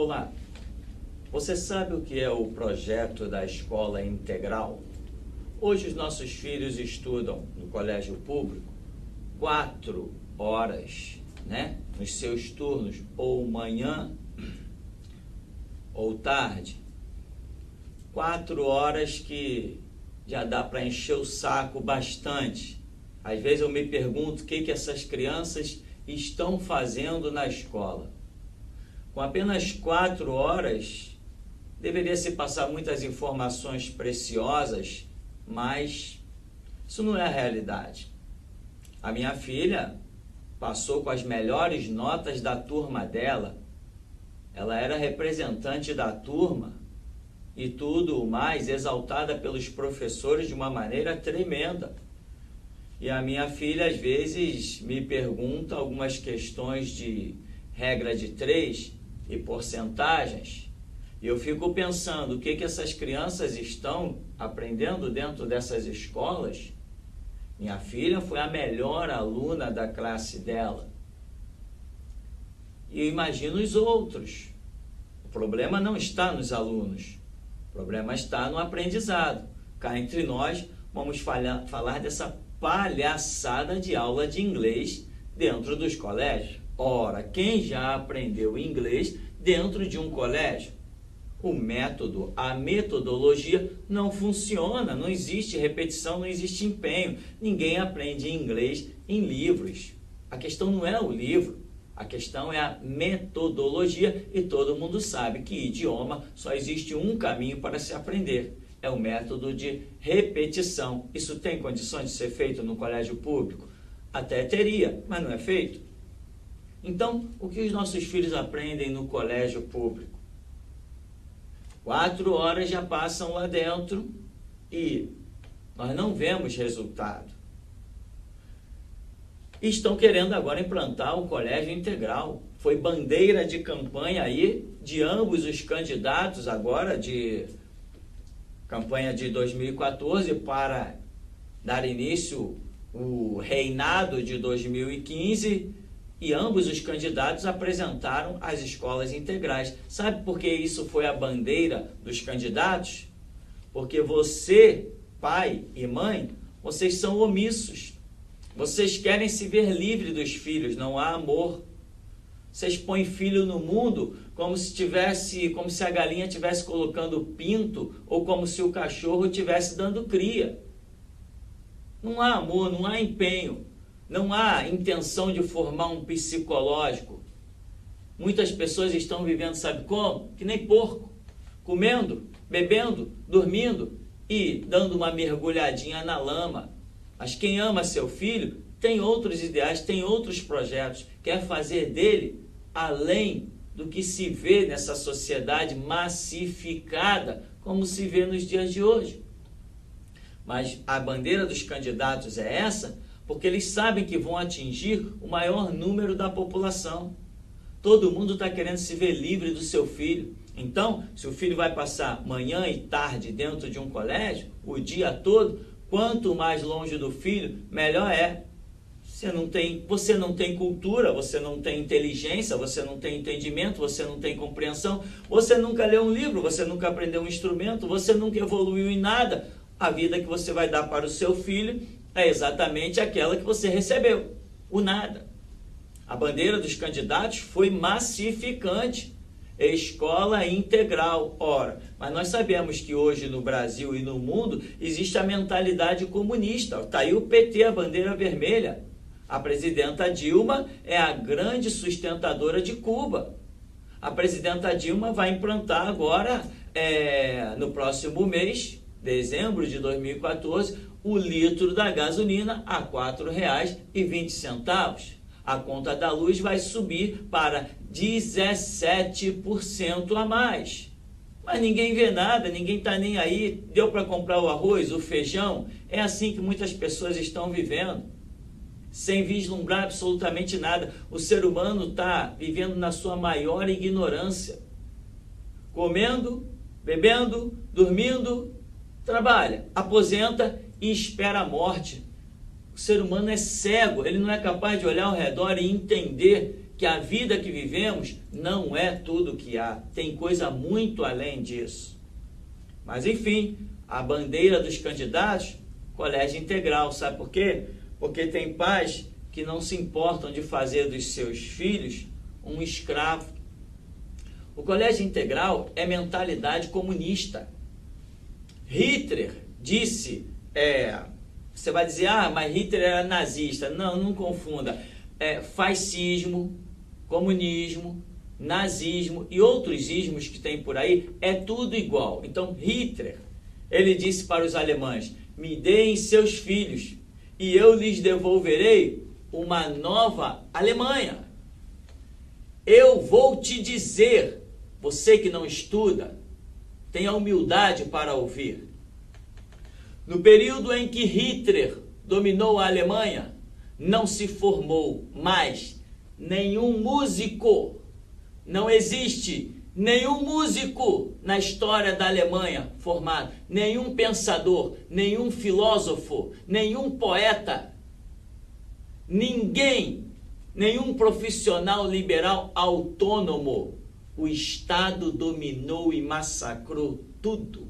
Olá, você sabe o que é o projeto da escola integral? Hoje os nossos filhos estudam no colégio público 4 horas, nos seus turnos, ou manhã ou tarde. 4 horas que já dá para encher o saco bastante. Às vezes eu me pergunto o que essas crianças estão fazendo na escola. Com apenas 4 horas, deveria se passar muitas informações preciosas, mas isso não é a realidade. A minha filha passou com as melhores notas da turma dela. Ela era representante da turma e tudo mais, exaltada pelos professores de uma maneira tremenda. E a minha filha, às vezes, me pergunta algumas questões de regra de 3 e porcentagens. E eu fico pensando o que essas crianças estão aprendendo dentro dessas escolas. Minha filha foi a melhor aluna da classe dela. E eu imagino os outros. O problema não está nos alunos. O problema está no aprendizado. Cá entre nós, vamos falar dessa palhaçada de aula de inglês dentro dos colégios. Ora, quem já aprendeu inglês dentro de um colégio? O método, a metodologia não funciona, não existe repetição, não existe empenho. Ninguém aprende inglês em livros. A questão não é o livro, a questão é a metodologia, e todo mundo sabe que idioma só existe um caminho para se aprender. É o método de repetição. Isso tem condições de ser feito no colégio público? Até teria, mas não é feito. Então, o que os nossos filhos aprendem no colégio público? 4 horas já passam lá dentro e nós não vemos resultado. E estão querendo agora implantar o colégio integral. Foi bandeira de campanha aí de ambos os candidatos agora de campanha de 2014 para dar início o reinado de 2015, e ambos os candidatos apresentaram as escolas integrais. Sabe por que isso foi a bandeira dos candidatos? Porque você, pai e mãe, vocês são omissos. Vocês querem se ver livre dos filhos, não há amor. Vocês põem filho no mundo como se a galinha estivesse colocando pinto, ou como se o cachorro estivesse dando cria. Não há amor, não há empenho, não há intenção de formar um psicológico. Muitas pessoas estão vivendo, sabe como? Que nem porco, comendo, bebendo, dormindo e dando uma mergulhadinha na lama. Mas quem ama seu filho tem outros ideais, tem outros projetos, quer fazer dele além do que se vê nessa sociedade massificada, como se vê nos dias de hoje. Mas a bandeira dos candidatos é essa, porque eles sabem que vão atingir o maior número da população. Todo mundo está querendo se ver livre do seu filho. Então, se o filho vai passar manhã e tarde dentro de um colégio, o dia todo, quanto mais longe do filho, melhor é. Você não tem cultura, você não tem inteligência, você não tem entendimento, você não tem compreensão, você nunca leu um livro, você nunca aprendeu um instrumento, você nunca evoluiu em nada. A vida que você vai dar para o seu filho é exatamente aquela que você recebeu, o nada. A bandeira dos candidatos foi massificante, escola integral. Ora, mas nós sabemos que hoje no Brasil e no mundo existe a mentalidade comunista. Está aí o PT, a bandeira vermelha. A presidenta Dilma é a grande sustentadora de Cuba. A presidenta Dilma vai implantar agora, no próximo mês, dezembro de 2014, o litro da gasolina a R$ 4,20. A conta da luz vai subir para 17% a mais. Mas ninguém vê nada, ninguém está nem aí. Deu para comprar o arroz, o feijão? É assim que muitas pessoas estão vivendo, sem vislumbrar absolutamente nada. O ser humano está vivendo na sua maior ignorância. Comendo, bebendo, dormindo, trabalha, aposenta e espera a morte. O ser humano é cego, ele não é capaz de olhar ao redor e entender que a vida que vivemos não é tudo que há. Tem coisa muito além disso. Mas, enfim, a bandeira dos candidatos, colégio integral. Sabe por quê? Porque tem pais que não se importam de fazer dos seus filhos um escravo. O colégio integral é mentalidade comunista. Hitler disse, você vai dizer, mas Hitler era nazista. Não, não confunda. Fascismo, comunismo, nazismo e outros ismos que tem por aí, é tudo igual. Então, Hitler, ele disse para os alemães, me deem seus filhos e eu lhes devolverei uma nova Alemanha. Eu vou te dizer, você que não estuda, tenha humildade para ouvir. No período em que Hitler dominou a Alemanha, não se formou mais nenhum músico. Não existe nenhum músico na história da Alemanha formado, nenhum pensador, nenhum filósofo, nenhum poeta, ninguém, nenhum profissional liberal autônomo. O Estado dominou e massacrou tudo,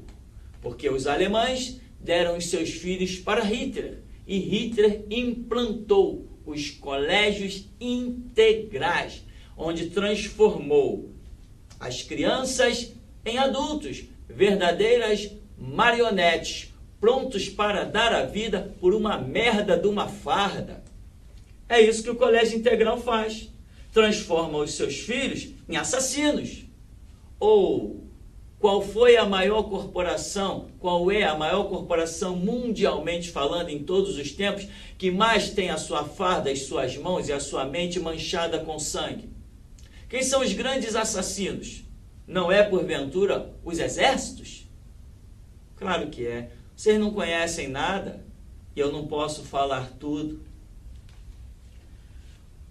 porque os alemães deram os seus filhos para Hitler, e Hitler implantou os colégios integrais, onde transformou as crianças em adultos, verdadeiras marionetes, prontos para dar a vida por uma merda de uma farda. É isso que o colégio integral faz. Transforma os seus filhos em assassinos. Ou qual é a maior corporação mundialmente falando em todos os tempos que mais tem a sua farda, as suas mãos e a sua mente manchada com sangue? Quem são os grandes assassinos? Não é porventura os exércitos? Claro que é. Vocês não conhecem nada e eu não posso falar tudo.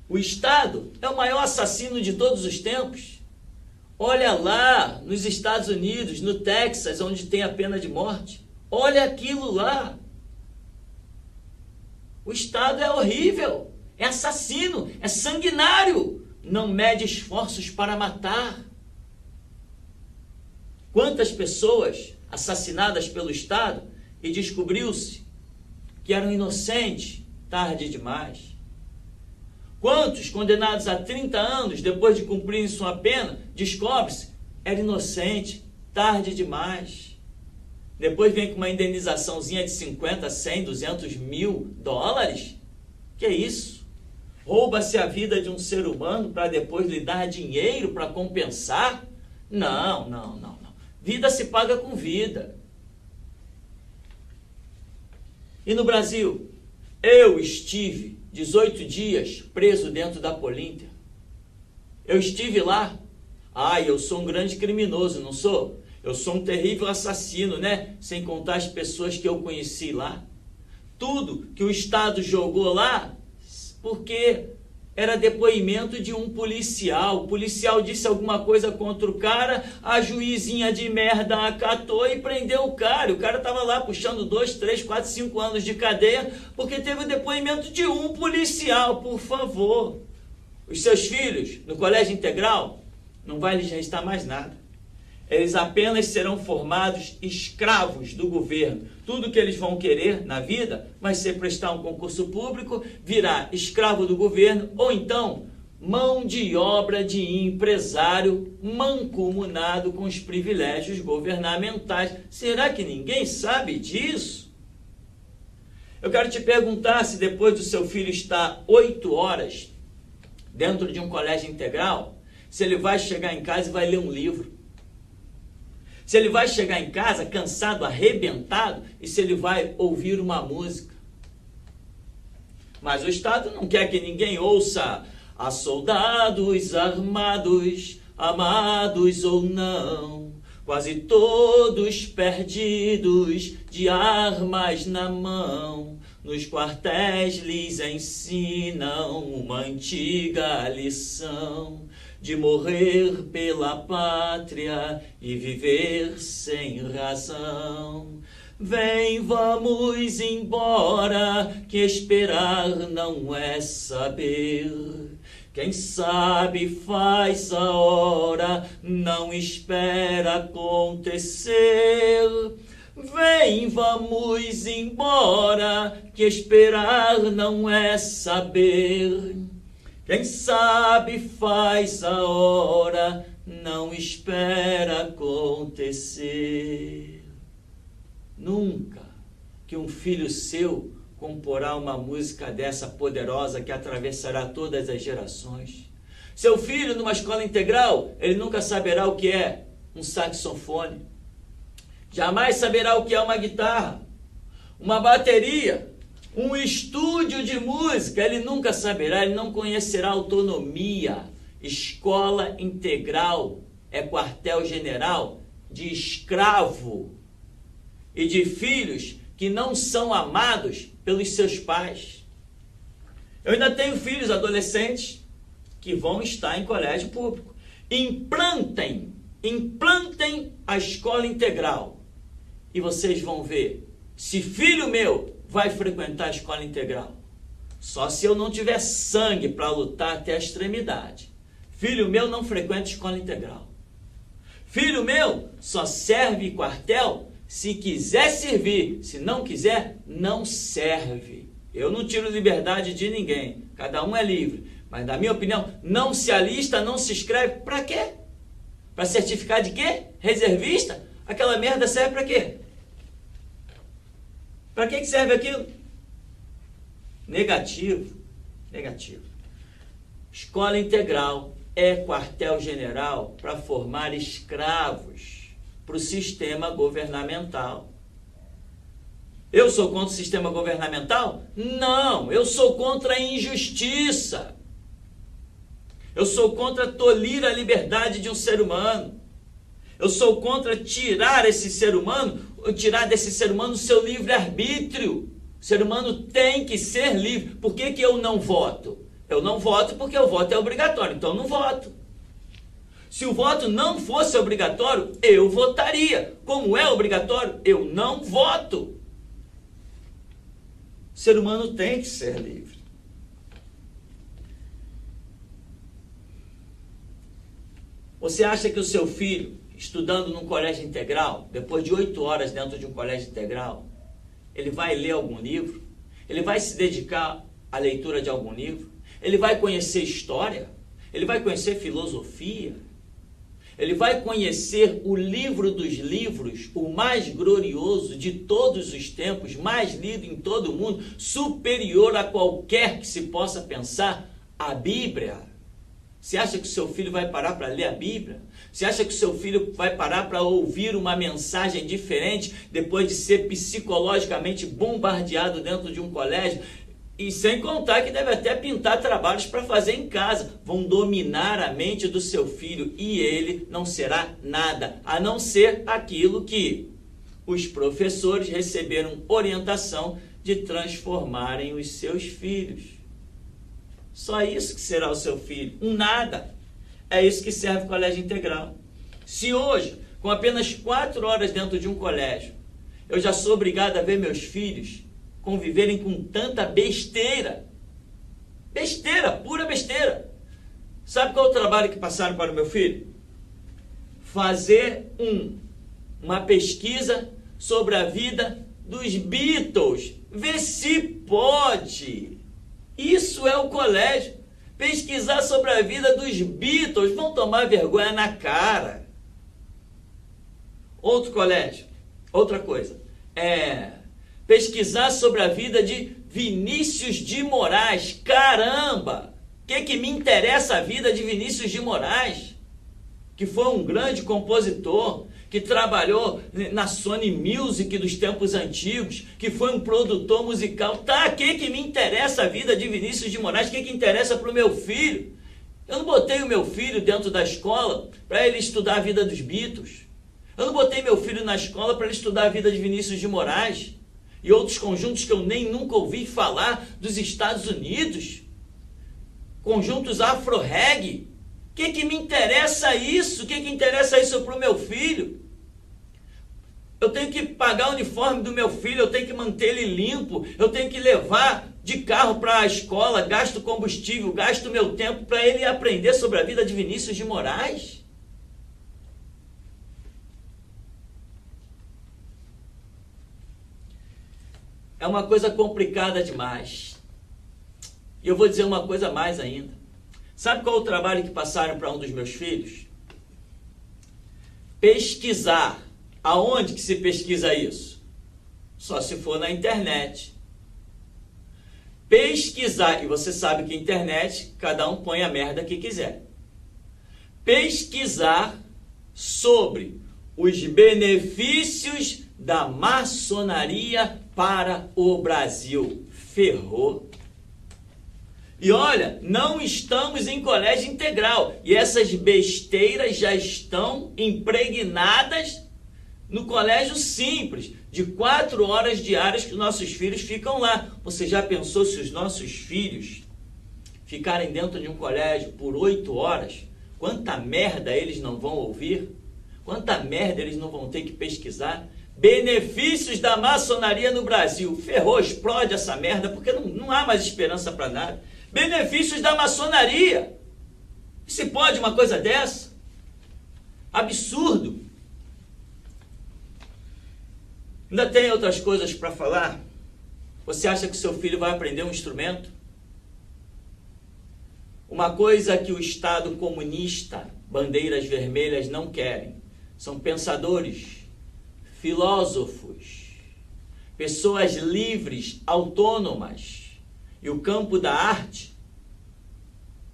O Estado é o maior assassino de todos os tempos. Olha lá, nos Estados Unidos, no Texas, onde tem a pena de morte. Olha aquilo lá. O Estado é horrível, é assassino, é sanguinário. Não mede esforços para matar. Quantas pessoas assassinadas pelo Estado e descobriu-se que eram inocentes, tarde demais. Quantos condenados a 30 anos, depois de cumprirem sua pena, descobre-se, era inocente, tarde demais. Depois vem com uma indenizaçãozinha de 50, 100, 200 mil dólares. Que é isso? Rouba-se a vida de um ser humano para depois lhe dar dinheiro para compensar? Não. Vida se paga com vida. E no Brasil? Eu estive 18 dias preso dentro da Polinter. Eu estive lá. Eu sou um grande criminoso, não sou? Eu sou um terrível assassino, né? Sem contar as pessoas que eu conheci lá. Tudo que o Estado jogou lá, porque era depoimento de um policial. O policial disse alguma coisa contra o cara, a juizinha de merda acatou e prendeu o cara. O cara estava lá puxando 2, 3, 4, 5 anos de cadeia, porque teve o depoimento de um policial. Por favor. Os seus filhos, no colégio integral, não vai lhes restar mais nada. Eles apenas serão formados escravos do governo. Tudo que eles vão querer na vida vai ser prestar um concurso público, virar escravo do governo, ou então mão de obra de empresário mancomunado com os privilégios governamentais. Será que ninguém sabe disso? Eu quero te perguntar se depois do seu filho estar 8 horas dentro de um colégio integral, se ele vai chegar em casa e vai ler um livro. Se ele vai chegar em casa cansado, arrebentado, e se ele vai ouvir uma música. Mas o Estado não quer que ninguém ouça a soldados armados, amados ou não, quase todos perdidos, de armas na mão. Nos quartéis lhes ensinam uma antiga lição de morrer pela pátria e viver sem razão. Vem, vamos embora, que esperar não é saber. Quem sabe faz a hora, não espera acontecer. Vem, vamos embora, que esperar não é saber. Quem sabe faz a hora, não espera acontecer. Nunca que um filho seu comporá uma música dessa poderosa que atravessará todas as gerações. Seu filho, numa escola integral, ele nunca saberá o que é um saxofone. Jamais saberá o que é uma guitarra, uma bateria, um estúdio de música. Ele nunca saberá, ele não conhecerá autonomia. Escola integral é quartel-general de escravo e de filhos que não são amados pelos seus pais. Eu ainda tenho filhos adolescentes que vão estar em colégio público. Implantem a escola integral e vocês vão ver se filho meu vai frequentar a escola integral. Só se eu não tiver sangue para lutar até a extremidade. Filho meu não frequenta escola integral. Filho meu só serve quartel se quiser servir. Se não quiser, não serve. Eu não tiro liberdade de ninguém. Cada um é livre. Mas, na minha opinião, não se alista, não se inscreve. Para quê? Para certificar de quê? Reservista? Aquela merda serve para quê? Para que serve aquilo? Negativo. Negativo. Escola integral é quartel-general para formar escravos para o sistema governamental. Eu sou contra o sistema governamental? Não, eu sou contra a injustiça. Eu sou contra tolir a liberdade de um ser humano. Eu sou contra tirar desse ser humano o seu livre-arbítrio. O ser humano tem que ser livre. Por que eu não voto? Eu não voto porque o voto é obrigatório, então eu não voto. Se o voto não fosse obrigatório, eu votaria. Como é obrigatório, eu não voto. O ser humano tem que ser livre. Você acha que o seu filho, estudando num colégio integral, depois de 8 horas dentro de um colégio integral, ele vai ler algum livro? Ele vai se dedicar à leitura de algum livro? Ele vai conhecer história? Ele vai conhecer filosofia? Ele vai conhecer o livro dos livros, o mais glorioso de todos os tempos, mais lido em todo o mundo, superior a qualquer que se possa pensar, a Bíblia? Você acha que o seu filho vai parar para ler a Bíblia? Você acha que o seu filho vai parar para ouvir uma mensagem diferente depois de ser psicologicamente bombardeado dentro de um colégio? E sem contar que deve até pintar trabalhos para fazer em casa. Vão dominar a mente do seu filho e ele não será nada, a não ser aquilo que os professores receberam orientação de transformarem os seus filhos. Só isso que será o seu filho, um nada. É isso que serve o colégio integral. Se hoje, com apenas 4 horas dentro de um colégio, eu já sou obrigado a ver meus filhos conviverem com tanta besteira, pura besteira. Sabe qual é o trabalho que passaram para o meu filho? Fazer uma pesquisa sobre a vida dos Beatles. Vê se pode. Isso é o colégio. Pesquisar sobre a vida dos Beatles. Vão tomar vergonha na cara. Outro colégio, outra coisa. Pesquisar sobre a vida de Vinícius de Moraes. Caramba! O que me interessa a vida de Vinícius de Moraes? Que foi um grande compositor, que trabalhou na Sony Music dos tempos antigos, que foi um produtor musical. Tá, o que me interessa a vida de Vinícius de Moraes? O que interessa para o meu filho? Eu não botei o meu filho dentro da escola para ele estudar a vida dos Beatles. Eu não botei meu filho na escola para ele estudar a vida de Vinícius de Moraes e outros conjuntos que eu nem nunca ouvi falar dos Estados Unidos. Conjuntos afro-reggae. O que me interessa isso? O que interessa isso para o meu filho? Eu tenho que pagar o uniforme do meu filho, eu tenho que manter ele limpo, eu tenho que levar de carro para a escola, gasto combustível, gasto meu tempo para ele aprender sobre a vida de Vinícius de Moraes. É uma coisa complicada demais. E eu vou dizer uma coisa mais ainda. Sabe qual é o trabalho que passaram para um dos meus filhos? Pesquisar. Aonde que se pesquisa isso? Só se for na internet. Pesquisar, e você sabe que internet, cada um põe a merda que quiser. Pesquisar sobre os benefícios da maçonaria para o Brasil. Ferrou. E olha, não estamos em colégio integral. E essas besteiras já estão impregnadas no colégio simples, de 4 horas diárias que nossos filhos ficam lá. Você já pensou se os nossos filhos ficarem dentro de um colégio por 8 horas? Quanta merda eles não vão ouvir? Quanta merda eles não vão ter que pesquisar? Benefícios da maçonaria no Brasil. Ferrou, explode essa merda, porque não há mais esperança para nada. Benefícios da maçonaria. Se pode uma coisa dessa? Absurdo. Ainda tem outras coisas para falar? Você acha que seu filho vai aprender um instrumento? Uma coisa que o Estado comunista, bandeiras vermelhas, não querem. São pensadores, filósofos, pessoas livres, autônomas. E o campo da arte,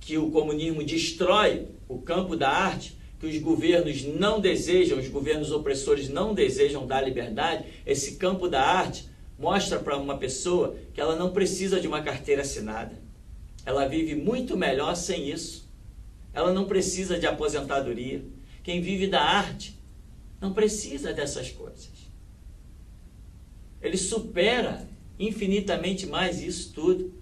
que o comunismo destrói, o campo da arte, que os governos não desejam, os governos opressores não desejam dar liberdade, esse campo da arte mostra para uma pessoa que ela não precisa de uma carteira assinada. Ela vive muito melhor sem isso. Ela não precisa de aposentadoria. Quem vive da arte não precisa dessas coisas. Ele supera infinitamente mais isso tudo.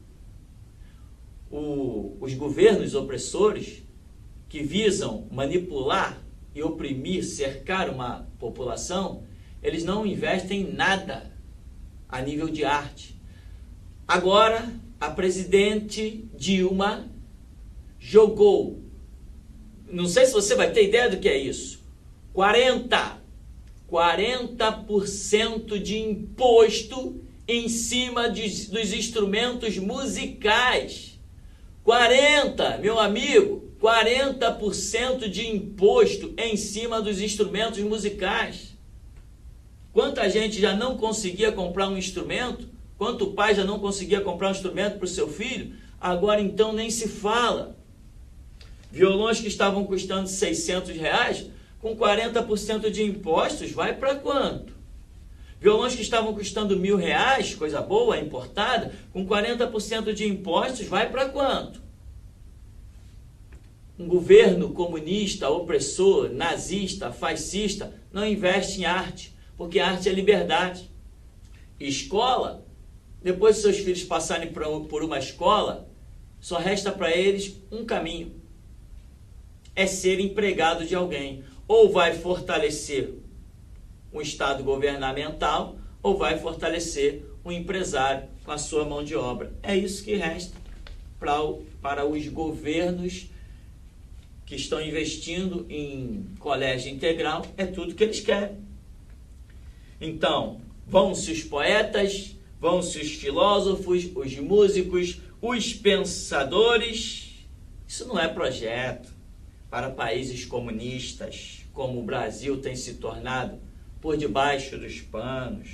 Os governos opressores que visam manipular e oprimir, cercar uma população, eles não investem em nada a nível de arte. Agora, a presidente Dilma jogou, não sei se você vai ter ideia do que é isso, 40% de imposto em cima dos instrumentos musicais. 40%, meu amigo, 40% de imposto em cima dos instrumentos musicais. Quanta gente já não conseguia comprar um instrumento? Quanto pai já não conseguia comprar um instrumento para o seu filho? Agora então nem se fala. Violões que estavam custando R$600, com 40% de impostos, vai para quanto? Violões que estavam custando R$1.000, coisa boa, importada, com 40% de impostos, vai para quanto? Um governo comunista, opressor, nazista, fascista, não investe em arte, porque arte é liberdade. Escola, depois que seus filhos passarem por uma escola, só resta para eles um caminho. É ser empregado de alguém. Ou vai fortalecer um Estado governamental, ou vai fortalecer um empresário com a sua mão de obra. É isso que resta para os governos que estão investindo em colégio integral, é tudo que eles querem. Então, vão-se os poetas, vão-se os filósofos, os músicos, os pensadores. Isso não é projeto para países comunistas, como o Brasil tem se tornado por debaixo dos panos.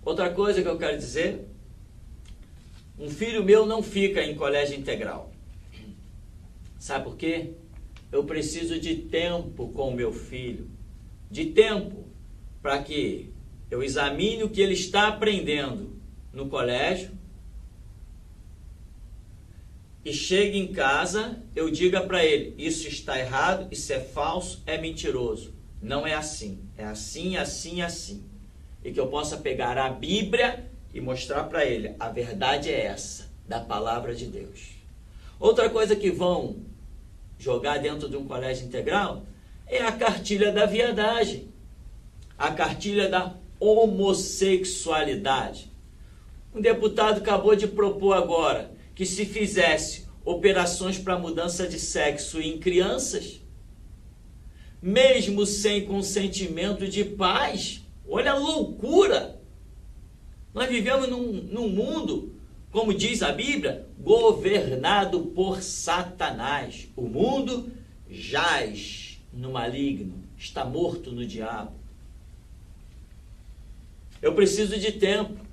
Outra coisa que eu quero dizer, um filho meu não fica em colégio integral. Sabe por quê? Eu preciso de tempo com o meu filho, de tempo para que eu examine o que ele está aprendendo no colégio e chegue em casa, eu diga para ele, isso está errado, isso é falso, é mentiroso. Não é assim, é assim, assim, assim. E que eu possa pegar a Bíblia e mostrar para ele, a verdade é essa, da palavra de Deus. Outra coisa que vão jogar dentro de um colégio integral é a cartilha da viadagem, a cartilha da homossexualidade. Um deputado acabou de propor agora que se fizesse operações para mudança de sexo em crianças, mesmo sem consentimento de pais. Olha a loucura! Nós vivemos num mundo, como diz a Bíblia, governado por Satanás. O mundo jaz no maligno, está morto no diabo. Eu preciso de tempo.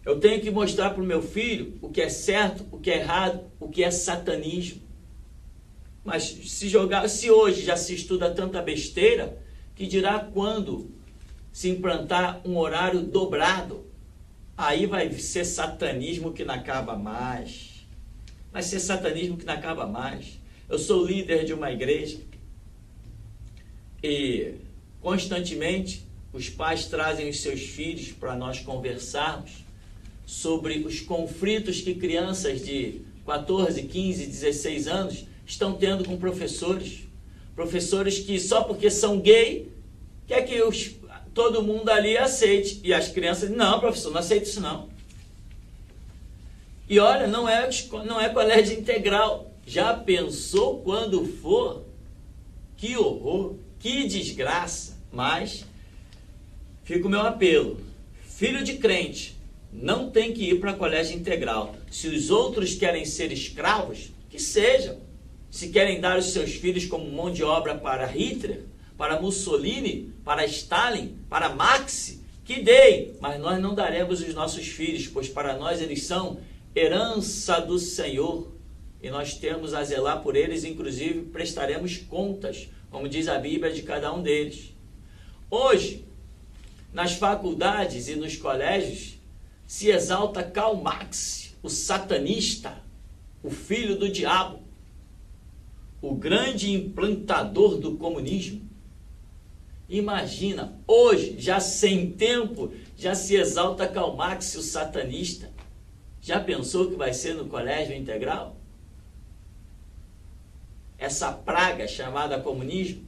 Eu tenho que mostrar para o meu filho o que é certo, o que é errado, o que é satanismo. Mas se hoje já se estuda tanta besteira, que dirá quando se implantar um horário dobrado, aí vai ser satanismo que não acaba mais. Vai ser satanismo que não acaba mais. Eu sou líder de uma igreja e constantemente os pais trazem os seus filhos para nós conversarmos sobre os conflitos que crianças de 14, 15, 16 anos estão tendo com professores. Professores que só porque são gay, quer que todo mundo ali aceite. E as crianças, não, professor, não aceito isso não. E olha, não é colégio integral. Já pensou quando for? Que horror, que desgraça. Mas fica o meu apelo. Filho de crente não tem que ir para colégio integral. Se os outros querem ser escravos, que sejam. Se querem dar os seus filhos como mão de obra para Hitler, para Mussolini, para Stalin, para Marx, que deem. Mas nós não daremos os nossos filhos, pois para nós eles são herança do Senhor. E nós temos a zelar por eles, inclusive prestaremos contas, como diz a Bíblia, de cada um deles. Hoje, nas faculdades e nos colégios, se exalta Karl Marx, o satanista, o filho do diabo, o grande implantador do comunismo. Imagina, hoje, já sem tempo, já se exalta Karl Marx, o satanista. Já pensou que vai ser no colégio integral? Essa praga chamada comunismo,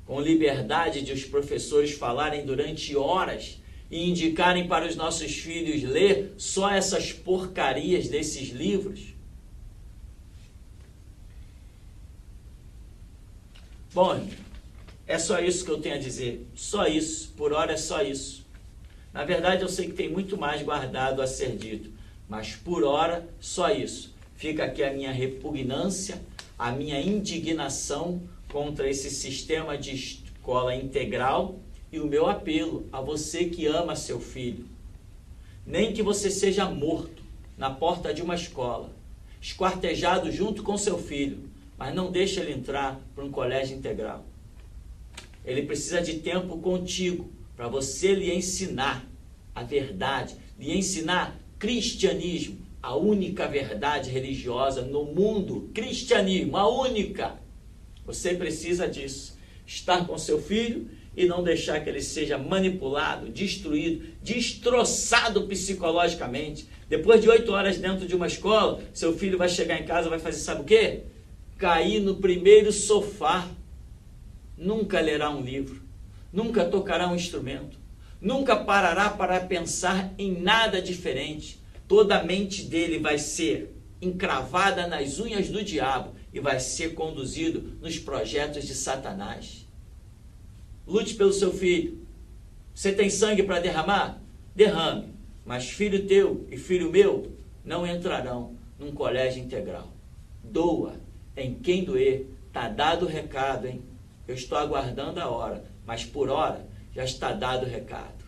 com liberdade de os professores falarem durante horas e indicarem para os nossos filhos ler só essas porcarias desses livros. Bom, é só isso que eu tenho a dizer. Só isso. Por hora é só isso. Na verdade, eu sei que tem muito mais guardado a ser dito. Mas por hora, só isso. Fica aqui a minha repugnância, a minha indignação contra esse sistema de escola integral e o meu apelo a você que ama seu filho. Nem que você seja morto na porta de uma escola, esquartejado junto com seu filho, mas não deixe ele entrar para um colégio integral. Ele precisa de tempo contigo para você lhe ensinar a verdade, lhe ensinar cristianismo, a única verdade religiosa no mundo, cristianismo, a única. Você precisa disso, estar com seu filho e não deixar que ele seja manipulado, destruído, destroçado psicologicamente. Depois de 8 horas dentro de uma escola, seu filho vai chegar em casa e vai fazer sabe o quê? Cair no primeiro sofá. Nunca lerá um livro, nunca tocará um instrumento, nunca parará para pensar em nada diferente. Toda a mente dele vai ser encravada nas unhas do diabo e vai ser conduzido nos projetos de Satanás. Lute pelo seu filho. Você tem sangue para derramar? Derrame. Mas filho teu e filho meu não entrarão num colégio integral. Doa em quem doer. Está dado o recado, hein? Eu estou aguardando a hora, mas por hora já está dado o recado.